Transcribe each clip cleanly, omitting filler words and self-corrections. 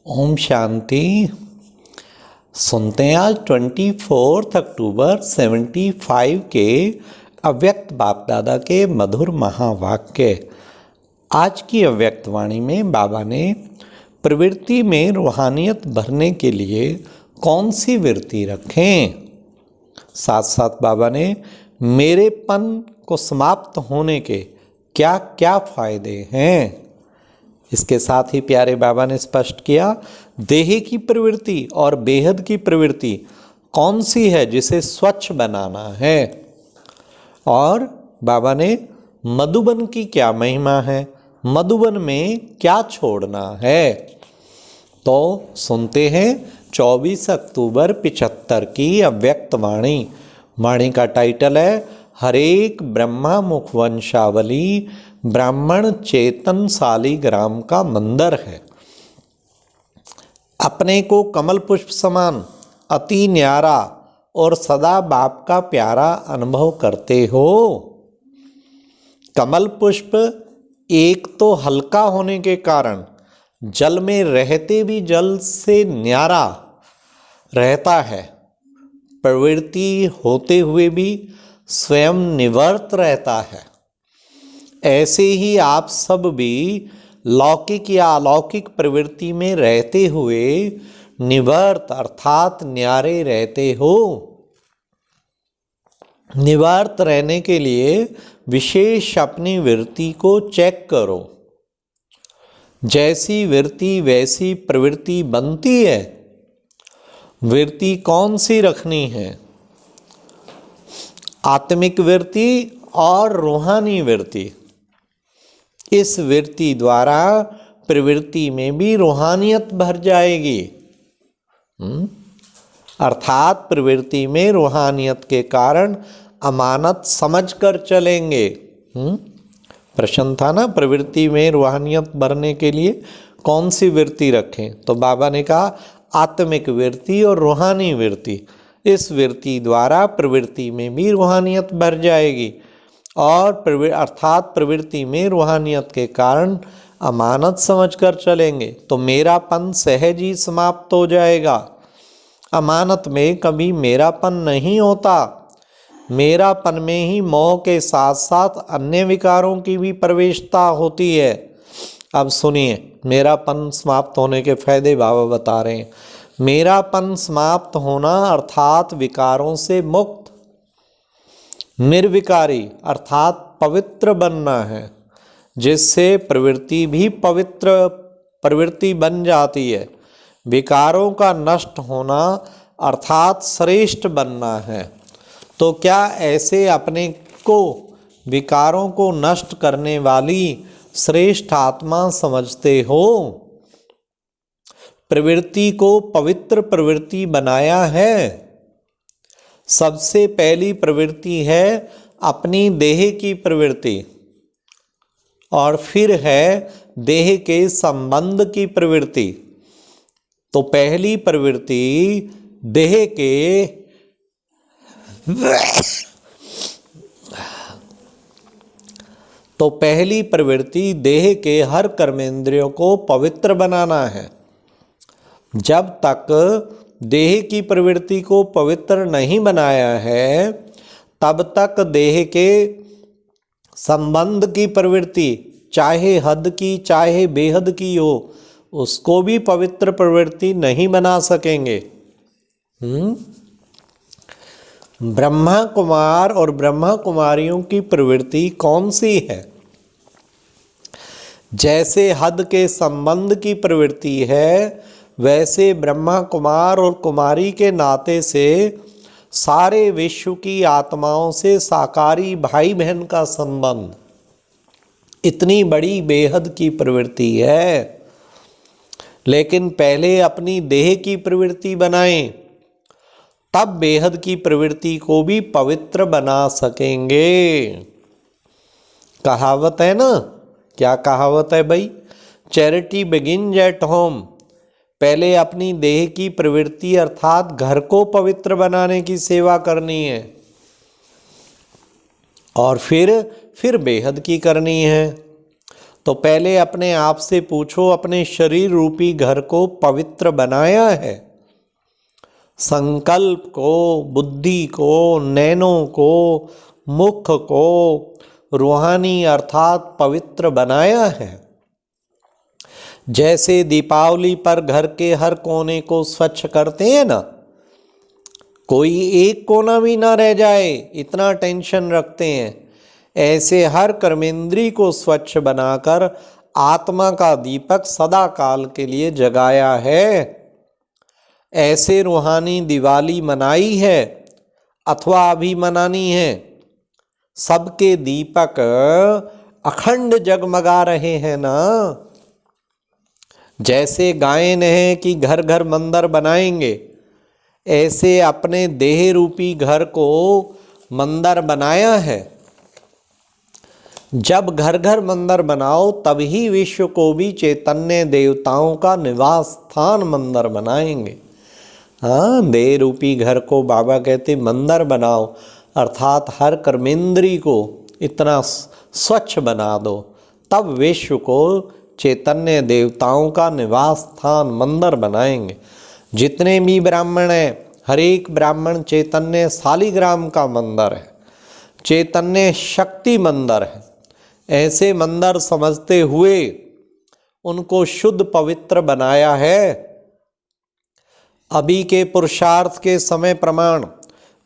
ओम शांति। सुनते हैं आज 24 अक्टूबर 75 के अव्यक्त बाप दादा के मधुर महावाक्य। आज की अव्यक्त वाणी में बाबा ने प्रवृत्ति में रूहानियत भरने के लिए कौन सी वृत्ति रखें, साथ साथ बाबा ने मेरेपन को समाप्त होने के क्या क्या फायदे हैं, इसके साथ ही प्यारे बाबा ने स्पष्ट किया देह की प्रवृत्ति और बेहद की प्रवृत्ति कौन सी है जिसे स्वच्छ बनाना है, और बाबा ने मधुबन की क्या महिमा है, मधुबन में क्या छोड़ना है। तो सुनते हैं 24 अक्टूबर 75 की अव्यक्त वाणी। वाणी का टाइटल है हरेक ब्रह्मा मुखवंशावली ब्राह्मण चेतन शालिग्राम का मंदिर है। अपने को कमल पुष्प समान अति न्यारा और सदा बाप का प्यारा अनुभव करते हो। कमल पुष्प एक तो हल्का होने के कारण जल में रहते भी जल से न्यारा रहता है, प्रवृत्ति होते हुए भी स्वयं निवर्त रहता है। ऐसे ही आप सब भी लौकिक या अलौकिक प्रवृत्ति में रहते हुए निवर्त अर्थात न्यारे रहते हो। निवर्त रहने के लिए विशेष अपनी वृत्ति को चेक करो। जैसी वृत्ति वैसी प्रवृत्ति बनती है। वृत्ति कौन सी रखनी है? आत्मिक वृत्ति और रूहानी वृत्ति। इस वृत्ति द्वारा प्रवृत्ति में भी रूहानियत भर जाएगी। अर्थात प्रवृत्ति में रूहानियत के कारण अमानत समझकर चलेंगे। प्रश्न था ना, प्रवृत्ति में रूहानियत भरने के लिए कौन सी वृत्ति रखें? तो बाबा ने कहा आत्मिक वृत्ति और रूहानी वृत्ति। इस वृत्ति द्वारा प्रवृत्ति में भी रूहानियत भर जाएगी और अर्थात प्रवृत्ति में रूहानियत के कारण अमानत समझकर चलेंगे तो मेरापन सहज ही समाप्त हो जाएगा। अमानत में कभी मेरापन नहीं होता। मेरापन में ही मोह के साथ साथ अन्य विकारों की भी प्रवेशता होती है। अब सुनिए, मेरापन समाप्त होने के फायदे बाबा बता रहे हैं। मेरापन समाप्त होना अर्थात विकारों से मुक्त, निर्विकारी अर्थात पवित्र बनना है, जिससे प्रवृत्ति भी पवित्र प्रवृत्ति बन जाती है। विकारों का नष्ट होना अर्थात श्रेष्ठ बनना है। तो क्या ऐसे अपने को विकारों को नष्ट करने वाली श्रेष्ठ आत्मा समझते हो? प्रवृत्ति को पवित्र प्रवृत्ति बनाया है। सबसे पहली प्रवृत्ति है अपनी देह की प्रवृत्ति और फिर है देह के संबंध की प्रवृत्ति। तो पहली प्रवृत्ति देह के तो पहली प्रवृत्ति देह के हर कर्मेंद्रियों को पवित्र बनाना है। जब तक देह की प्रवृत्ति को पवित्र नहीं बनाया है तब तक देह के संबंध की प्रवृत्ति चाहे हद की चाहे बेहद की हो उसको भी पवित्र प्रवृत्ति नहीं बना सकेंगे। ब्रह्मा कुमार और ब्रह्मा कुमारियों की प्रवृत्ति कौन सी है? जैसे हद के संबंध की प्रवृत्ति है वैसे ब्रह्मा कुमार और कुमारी के नाते से सारे विश्व की आत्माओं से साकारी भाई बहन का संबंध इतनी बड़ी बेहद की प्रवृत्ति है। लेकिन पहले अपनी देह की प्रवृत्ति बनाएं, तब बेहद की प्रवृत्ति को भी पवित्र बना सकेंगे। कहावत है ना, क्या कहावत है भाई? Charity begins at home. पहले अपनी देह की प्रवृत्ति अर्थात घर को पवित्र बनाने की सेवा करनी है और फिर बेहद की करनी है। तो पहले अपने आप से पूछो, अपने शरीर रूपी घर को पवित्र बनाया है? संकल्प को, बुद्धि को, नैनों को, मुख को रूहानी अर्थात पवित्र बनाया है। जैसे दीपावली पर घर के हर कोने को स्वच्छ करते हैं ना, कोई एक कोना भी ना रह जाए इतना टेंशन रखते हैं, ऐसे हर कर्मेंद्री को स्वच्छ बनाकर आत्मा का दीपक सदा काल के लिए जगाया है। ऐसे रूहानी दिवाली मनाई है अथवा अभी मनानी है। सबके दीपक अखंड जगमगा रहे हैं ना। जैसे गायन है कि घर घर मंदिर बनाएंगे, ऐसे अपने देह रूपी घर को मंदिर बनाया है। जब घर घर मंदिर बनाओ तभी विश्व को भी चैतन्य देवताओं का निवास स्थान मंदिर बनाएंगे। हाँ, देह रूपी घर को बाबा कहते मंदिर बनाओ, अर्थात हर कर्मेंद्री को इतना स्वच्छ बना दो, तब विश्व को चैतन्य देवताओं का निवास स्थान मंदिर बनाएंगे। जितने भी ब्राह्मण हैं, हर एक ब्राह्मण चैतन्य शालिग्राम का मंदिर है, चैतन्य शक्ति मंदिर है। ऐसे मंदिर समझते हुए उनको शुद्ध पवित्र बनाया है। अभी के पुरुषार्थ के समय प्रमाण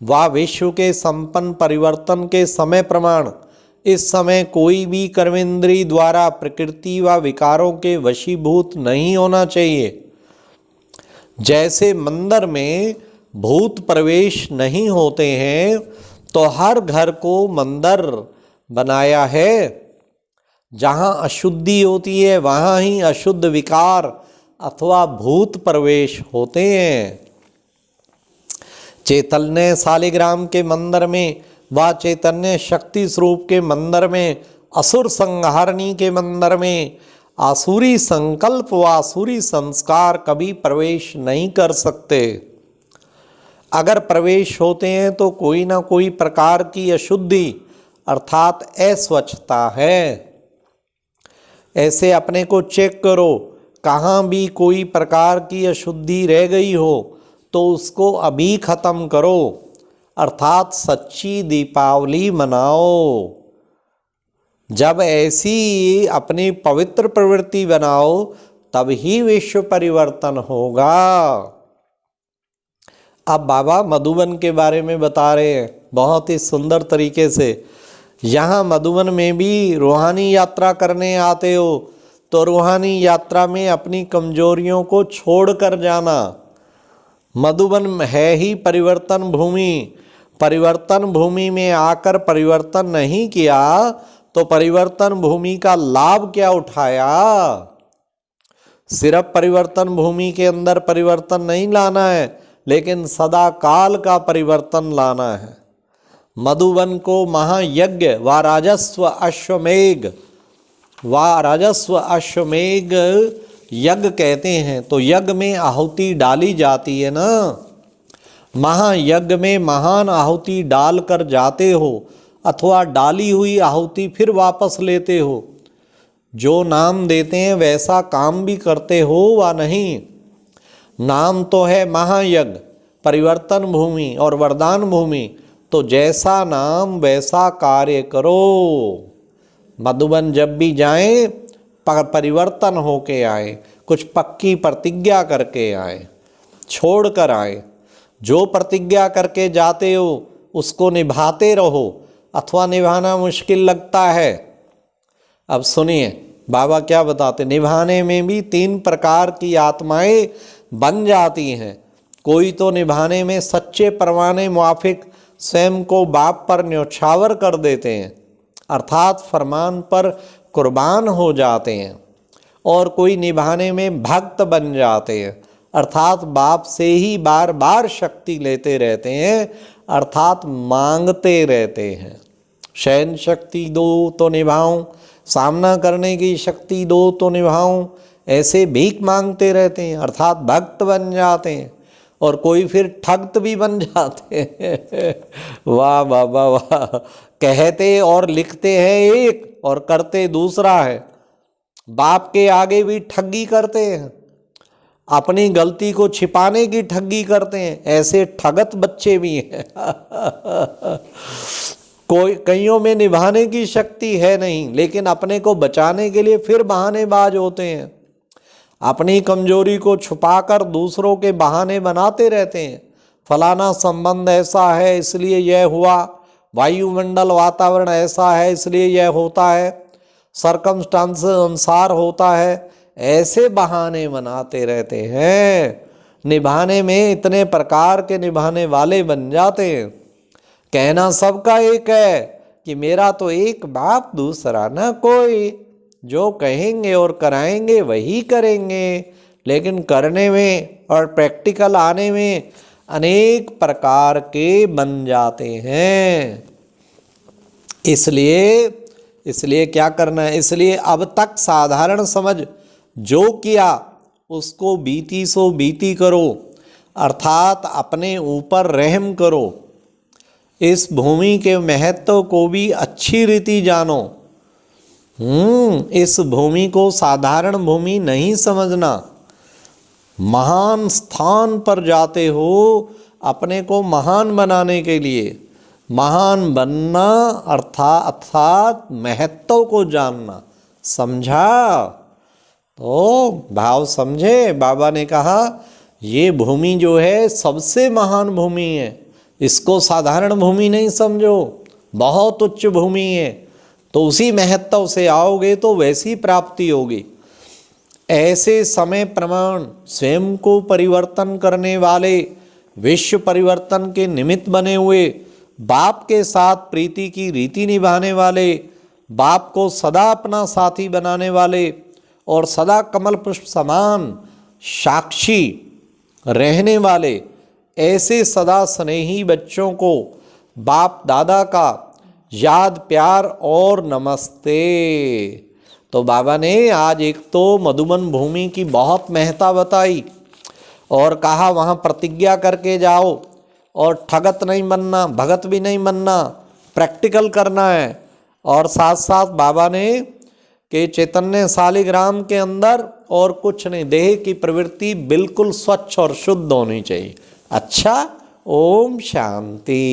व विश्व के संपन्न परिवर्तन के समय प्रमाण इस समय कोई भी कर्मेंद्री द्वारा प्रकृति व विकारों के वशीभूत नहीं होना चाहिए। जैसे मंदिर में भूत प्रवेश नहीं होते हैं, तो हर घर को मंदिर बनाया है। जहाँ अशुद्धि होती है वहाँ ही अशुद्ध विकार अथवा भूत प्रवेश होते हैं। चैतन्य शालिग्राम के मंदिर में व चैतन्य शक्ति स्वरूप के मंदिर में, असुर संहारणी के मंदिर में आसुरी संकल्प व आसुरी संस्कार कभी प्रवेश नहीं कर सकते। अगर प्रवेश होते हैं तो कोई ना कोई प्रकार की अशुद्धि अर्थात अस्वच्छता है। ऐसे अपने को चेक करो, कहाँ भी कोई प्रकार की अशुद्धि रह गई हो तो उसको अभी खत्म करो, अर्थात सच्ची दीपावली मनाओ। जब ऐसी अपनी पवित्र प्रवृत्ति बनाओ तब ही विश्व परिवर्तन होगा। अब बाबा मधुबन के बारे में बता रहे हैं बहुत ही सुंदर तरीके से। यहाँ मधुबन में भी रूहानी यात्रा करने आते हो तो रूहानी यात्रा में अपनी कमजोरियों को छोड़कर जाना। मधुबन है ही परिवर्तन भूमि। परिवर्तन भूमि में आकर परिवर्तन नहीं किया तो परिवर्तन भूमि का लाभ क्या उठाया। सिर्फ परिवर्तन भूमि के अंदर परिवर्तन नहीं लाना है, लेकिन सदा काल का परिवर्तन लाना है। मधुबन को महायज्ञ व राजस्व अश्वमेघ यज्ञ कहते हैं। तो यज्ञ में आहुति डाली जाती है ना। महायज्ञ में महान आहुति डाल कर जाते हो अथवा डाली हुई आहुति फिर वापस लेते हो। जो नाम देते हैं वैसा काम भी करते हो वा नहीं। नाम तो है महायज्ञ, परिवर्तन भूमि और वरदान भूमि, तो जैसा नाम वैसा कार्य करो। मधुबन जब भी जाएं परिवर्तन होके आए, कुछ पक्की प्रतिज्ञा करके आए, छोड़ कर आए। जो प्रतिज्ञा करके जाते हो उसको निभाते रहो, अथवा निभाना मुश्किल लगता है। अब सुनिए बाबा क्या बताते। निभाने में भी 3 प्रकार की आत्माएं बन जाती हैं। कोई तो निभाने में सच्चे परवाने मुआफिक स्वयं को बाप पर न्यौछावर कर देते हैं, अर्थात फरमान पर कुर्बान हो जाते हैं। और कोई निभाने में भक्त बन जाते हैं, अर्थात बाप से ही बार बार शक्ति लेते रहते हैं, अर्थात मांगते रहते हैं। शयन शक्ति दो तो निभाऊं, सामना करने की शक्ति दो तो निभाऊं, ऐसे भीख मांगते रहते हैं, अर्थात भक्त बन जाते हैं। और कोई फिर ठगत भी बन जाते हैं। वाह बाबा वाह। कहते और लिखते हैं एक और करते दूसरा है। बाप के आगे भी ठगी करते हैं, अपनी गलती को छिपाने की ठगी करते हैं। ऐसे ठगत बच्चे भी हैं। कोई कईयों में निभाने की शक्ति है नहीं, लेकिन अपने को बचाने के लिए फिर बहानेबाज होते हैं। अपनी कमजोरी को छुपाकर दूसरों के बहाने बनाते रहते हैं। फलाना संबंध ऐसा है इसलिए यह हुआ, वायुमंडल वातावरण ऐसा है इसलिए यह होता है, सरकमस्टांस अनुसार होता है। ऐसे बहाने बनाते रहते हैं। निभाने में इतने प्रकार के निभाने वाले बन जाते हैं। कहना सबका एक है कि मेरा तो एक बाप दूसरा ना कोई, जो कहेंगे और कराएंगे वही करेंगे। लेकिन करने में और प्रैक्टिकल आने में अनेक प्रकार के बन जाते हैं। इसलिए क्या करना है, इसलिए अब तक साधारण समझ जो किया उसको बीती सो बीती करो, अर्थात अपने ऊपर रहम करो। इस भूमि के महत्व को भी अच्छी रीति जानो। इस भूमि को साधारण भूमि नहीं समझना। महान स्थान पर जाते हो अपने को महान बनाने के लिए। महान बनना अर्थात महत्व को जानना। समझा? तो भाव समझे। बाबा ने कहा ये भूमि जो है सबसे महान भूमि है, इसको साधारण भूमि नहीं समझो, बहुत उच्च भूमि है। तो उसी महत्व से आओगे तो वैसी प्राप्ति होगी। ऐसे समय प्रमाण स्वयं को परिवर्तन करने वाले, विश्व परिवर्तन के निमित्त बने हुए, बाप के साथ प्रीति की रीति निभाने वाले, बाप को सदा अपना साथी बनाने वाले और सदा कमल पुष्प समान साक्षी रहने वाले, ऐसे सदा स्नेही बच्चों को बाप दादा का याद प्यार और नमस्ते। तो बाबा ने आज एक तो मधुबन भूमि की बहुत महत्ता बताई और कहा वहाँ प्रतिज्ञा करके जाओ और ठगत नहीं बनना, भगत भी नहीं बनना, प्रैक्टिकल करना है। और साथ साथ बाबा ने कि चैतन्य शालिग्राम के अंदर और कुछ नहीं, देह की प्रवृत्ति बिल्कुल स्वच्छ और शुद्ध होनी चाहिए। अच्छा, ओम शांति।